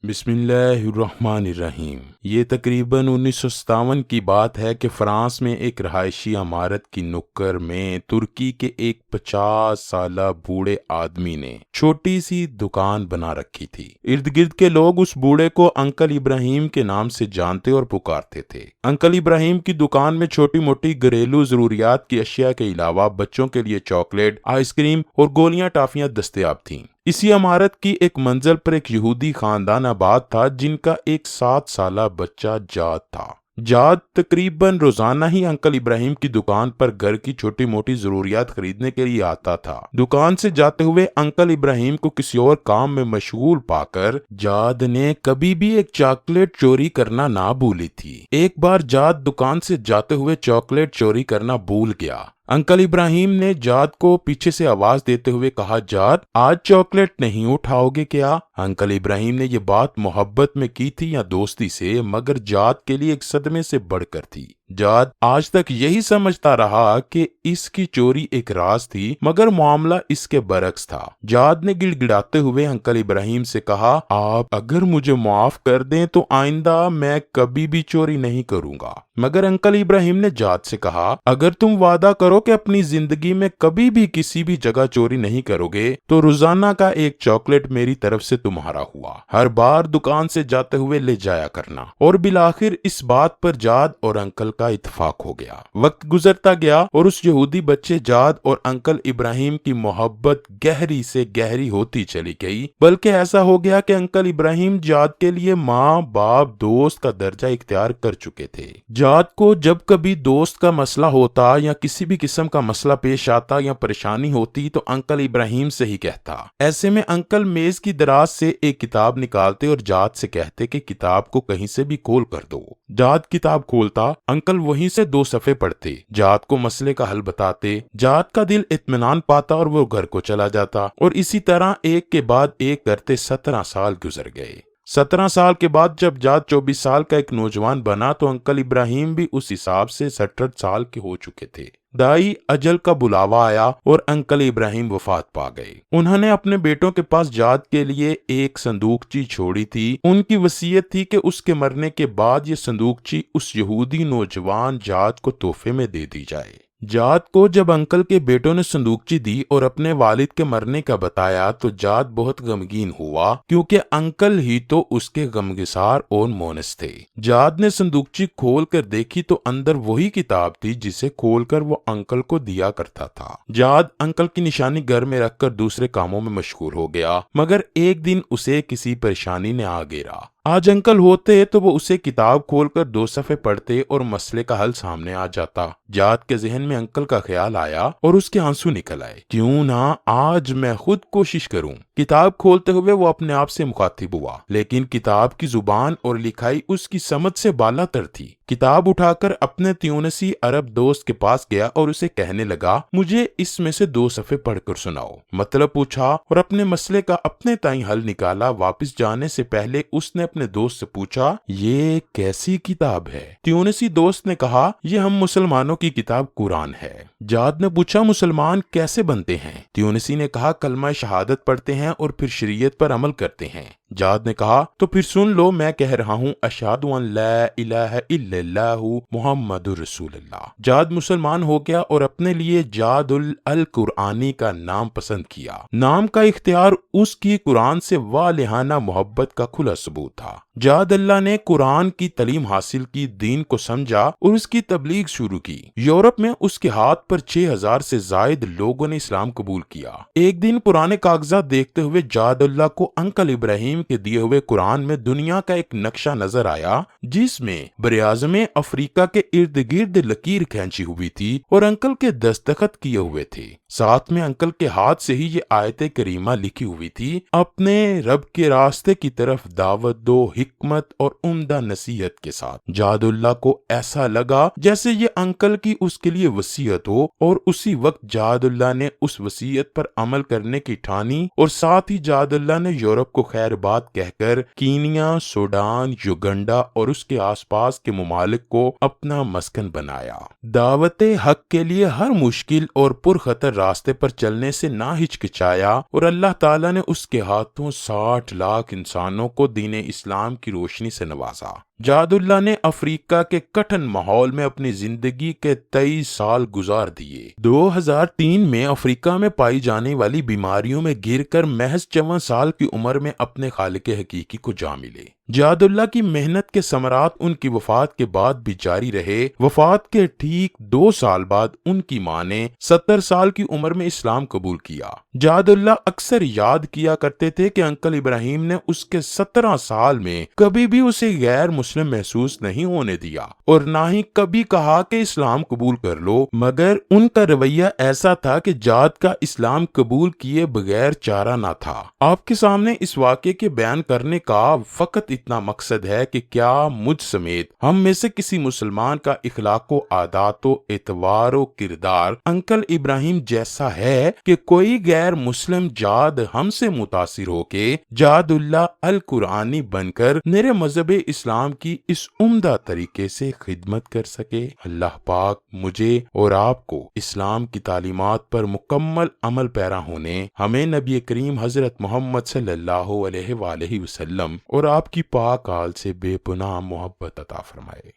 بسم اللہ الرحمن الرحیم۔ یہ تقریباً 1957 کی بات ہے کہ فرانس میں ایک رہائشی عمارت کی نکڑ میں ترکی کے ایک 50 سالہ بوڑھے آدمی نے چھوٹی سی دکان بنا رکھی تھی۔ ارد گرد کے لوگ اس بوڑھے کو انکل ابراہیم کے نام سے جانتے اور پکارتے تھے۔ انکل ابراہیم کی دکان میں چھوٹی موٹی گھریلو ضروریات کی اشیاء کے علاوہ بچوں کے لیے چاکلیٹ، آئس کریم اور گولیاں ٹافیاں دستیاب تھیں۔ اسی عمارت کی ایک منزل پر ایک یہودی خاندان آباد تھا جن کا ایک 7 سالہ بچہ جاد تھا۔ جاد تقریباً روزانہ ہی انکل ابراہیم کی دکان پر گھر کی چھوٹی موٹی ضروریات خریدنے کے لیے آتا تھا۔ دکان سے جاتے ہوئے انکل ابراہیم کو کسی اور کام میں مشغول پا کر جاد نے کبھی بھی ایک چاکلیٹ چوری کرنا نہ بھولی تھی۔ ایک بار جاد دکان سے جاتے ہوئے چاکلیٹ چوری کرنا بھول گیا۔ انکل ابراہیم نے جاد کو پیچھے سے آواز دیتے ہوئے کہا، جاد آج چاکلیٹ نہیں اٹھاؤ گے کیا؟ انکل ابراہیم نے یہ بات محبت میں کی تھی یا دوستی سے، مگر جاد کے لیے ایک صدمے سے بڑھ کر تھی۔ جاد آج تک یہی سمجھتا رہا کہ اس کی چوری ایک راز تھی، مگر معاملہ اس کے برعکس تھا۔ جاد نے گڑ گڑاتے ہوئے انکل ابراہیم سے کہا، آپ اگر مجھے معاف کر دیں تو آئندہ میں کبھی بھی چوری نہیں کروں گا۔ مگر انکل ابراہیم نے جاد سے کہا، اگر تم وعدہ کرو کہ اپنی زندگی میں کبھی بھی کسی بھی جگہ چوری نہیں کرو گے تو روزانہ کا ایک چاکلیٹ میری طرف سے تمہارا ہوا، ہر بار دکان سے جاتے ہوئے لے جایا کرنا۔ اور بالآخر اس بات پر جاد اور انکل کا اتفاق ہو گیا۔ وقت گزرتا گیا اور اس یہودی بچے جاد اور انکل ابراہیم کی محبت گہری سے گہری ہوتی چلی گئی، بلکہ ایسا ہو گیا کہ انکل ابراہیم جاد کے لیے ماں باپ دوست کا درجہ اختیار کر چکے تھے۔ جاد کو جب کبھی دوست کا مسئلہ ہوتا یا کسی بھی قسم کا مسئلہ پیش آتا یا پریشانی ہوتی تو انکل ابراہیم سے ہی کہتا۔ ایسے میں انکل میز کی دراز سے ایک کتاب نکالتے اور جاد سے کہتے کہ کتاب کو کہیں سے بھی کھول کر دو۔ جاد کتاب کھولتا، انکل وہیں سے 2 صفحے پڑھتے، جاد کو مسئلے کا حل بتاتے، جاد کا دل اطمینان پاتا اور وہ گھر کو چلا جاتا، اور اسی طرح ایک کے بعد ایک کرتے 17 سال گزر گئے۔ 17 سال کے بعد جب جاد 24 سال کا ایک نوجوان بنا تو انکل ابراہیم بھی اس حساب سے 66 سال کے ہو چکے تھے۔ دائی اجل کا بلاوا آیا اور انکل ابراہیم وفات پا گئے۔ انہوں نے اپنے بیٹوں کے پاس جاد کے لیے ایک صندوقچی چھوڑی تھی۔ ان کی وصیت تھی کہ اس کے مرنے کے بعد یہ صندوقچی اس یہودی نوجوان جاد کو تحفے میں دے دی جائے۔ جاد کو جب انکل کے بیٹوں نے صندوقچی دی اور اپنے والد کے مرنے کا بتایا تو جاد بہت غمگین ہوا، کیونکہ انکل ہی تو اس کے غمگسار اور مونس تھے۔ جاد نے صندوقچی کھول کر دیکھی تو اندر وہی کتاب تھی جسے کھول کر وہ انکل کو دیا کرتا تھا۔ جاد انکل کی نشانی گھر میں رکھ کر دوسرے کاموں میں مشغول ہو گیا، مگر ایک دن اسے کسی پریشانی نے آ گھیرا۔ آج انکل ہوتے تو وہ اسے کتاب کھول کر 2 صفحے پڑھتے اور مسئلے کا حل سامنے آ جاتا۔ جاد کے ذہن میں انکل کا خیال آیا اور اس کے آنسو نکل آئے۔ کیوں نہ آج میں خود کوشش کروں۔ کتاب کھولتے ہوئے وہ اپنے آپ سے مخاطب ہوا، لیکن کتاب کی زبان اور لکھائی اس کی سمجھ سے بالا تر تھی۔ کتاب اٹھا کر اپنے تیونسی عرب دوست کے پاس گیا اور اسے کہنے لگا، مجھے اس میں سے 2 صفحے پڑھ کر سناؤ۔ مطلب پوچھا اور اپنے مسئلے کا اپنے تئیں حل نکالا۔ واپس جانے سے پہلے اس نے اپنے دوست سے پوچھا، یہ کیسی کتاب ہے؟ تیونسی دوست نے کہا، یہ ہم مسلمانوں کی کتاب قرآن ہے۔ جاد نے پوچھا، مسلمان کیسے بنتے ہیں؟ تیونسی نے کہا، کلمہ شہادت پڑھتے ہیں اور پھر شریعت پر عمل کرتے ہیں۔ جاد نے کہا، تو پھر سن لو، میں کہہ رہا ہوں، اشہد ان لا الہ الا اللہ محمد رسول اللہ۔ جاد مسلمان ہو گیا اور اپنے لیے جاد القرآنی کا نام پسند کیا۔ نام کا اختیار اس کی قرآن سے والہانہ محبت کا کھلا ثبوت تھا۔ جاد اللہ نے قرآن کی تعلیم حاصل کی، دین کو سمجھا اور اس کی تبلیغ شروع کی۔ یورپ میں اس کے ہاتھ پر 6000 سے زائد لوگوں نے اسلام قبول کیا۔ ایک دن پرانے کاغذات دیکھتے ہوئے جاد اللہ کو انکل ابراہیم کے دیے ہوئے قرآن میں دنیا کا ایک نقشہ نظر آیا، جس میں براعظم افریقہ کے ارد گرد لکیر کھینچی ہوئی تھی اور انکل کے دستخط کیے ہوئے تھے۔ ساتھ میں انکل کے ہاتھ سے ہی یہ آیت کریمہ لکھی ہوئی تھی، اپنے رب کے راستے کی طرف دعوت دو حکمت اور عمدہ نصیحت کے ساتھ۔ جاد اللہ کو ایسا لگا جیسے یہ انکل کی اس کے لیے وصیت ہو، اور اسی وقت جاد اللہ نے اس وصیت پر عمل کرنے کی ٹھانی، اور ساتھ ہی جاد اللہ نے یورپ کو خیر بات کہہ کر کینیا، سوڈان، یوگنڈا اور اس کے آس پاس کے ممالک کو اپنا مسکن بنایا۔ دعوت حق کے لیے ہر مشکل اور پرخطر راستے پر چلنے سے نہ ہچکچایا اور اللہ تعالیٰ نے اس کے ہاتھوں 60 لاکھ انسانوں کو دین اسلام کی روشنی سے نوازا۔ جہاد اللہ نے افریقہ کے کٹھن ماحول میں اپنی زندگی کے 23 سال گزار دیے۔ 2003 میں افریقہ میں پائی جانے والی بیماریوں میں گر کر محض 54 سال کی عمر میں اپنے خالق حقیقی کو جا ملے۔ جہاد اللہ کی محنت کے ثمرات ان کی وفات کے بعد بھی جاری رہے۔ وفات کے ٹھیک 2 سال بعد ان کی ماں نے 70 سال کی عمر میں اسلام قبول کیا۔ جہاد اللہ اکثر یاد کیا کرتے تھے کہ انکل ابراہیم نے اس کے 17 سال میں کبھی بھی اسے غیر مسلم محسوس نہیں ہونے دیا اور نہ ہی کبھی کہا کہ اسلام قبول کر لو، مگر ان کا رویہ ایسا تھا کہ جہاد کا اسلام قبول کیے بغیر چارہ نہ تھا۔ آپ کے سامنے اس واقعے کے بیان کرنے کا فقط اتنا مقصد ہے کہ کیا مجھ سمیت ہم میں سے کسی مسلمان کا اخلاق و عادات و اعتبار و کردار انکل ابراہیم جیسا ہے کہ کوئی غیر مسلم جہاد ہم سے متاثر ہو کے جہاد اللہ القرآنی بن کر میرے مذہب اسلام کی اس عمدہ طریقے سے خدمت کر سکے؟ اللہ پاک مجھے اور آپ کو اسلام کی تعلیمات پر مکمل عمل پیرا ہونے، ہمیں نبی کریم حضرت محمد صلی اللہ علیہ وآلہ وسلم اور آپ کی پاک آل سے بے پناہ محبت عطا فرمائے۔